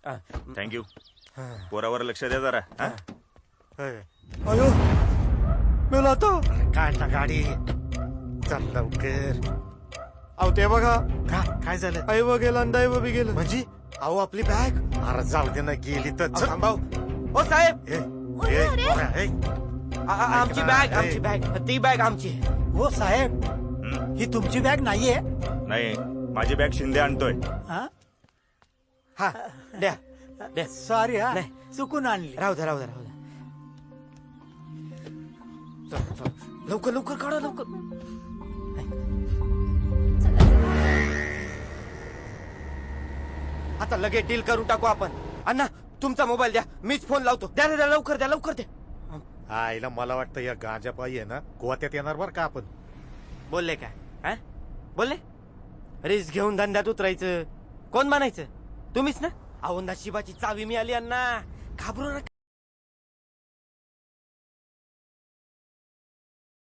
Thank you. पोरावर लक्ष द्या जरा. अयो मेला आता. काढ ना गाडी, चल लवकर. अहो ते बघा. काय झालं? ऐव गेला आणि दैव बी गेलं. म्हणजे अहो आपली बॅग. अरे जाऊ दे ना, गेली तर थांबाव. ओ साहेब, आमची बॅग, आमची बॅग, ती बॅग आमची. हो साहेब, ही तुमची बॅग नाहीये. नाही, माझी बॅग शिंदे आणतोय. हा द्या द्या. सॉरी हा, चुकून आणली. राहू द्या राहू द्या राहू द्या. लवकर लवकर काढा लवकर. आता लगेच डील करून टाकू आपण. अण्णा तुमचा मोबाईल द्या, मीच फोन लावतो. द्या द्या लवकर द्या लवकर द्या. आईला मला वाटतं या गांजापायी आहे ना गोत्यात येणार बर का आपण. बोलले काय? हा बोलले? रिस्क घेऊन धंद्यात उतरायचं कोण म्हणायचं? तुम्हीच ना. अहो नशिबाची चावी मिळाली अण्णा, घाबरू नका.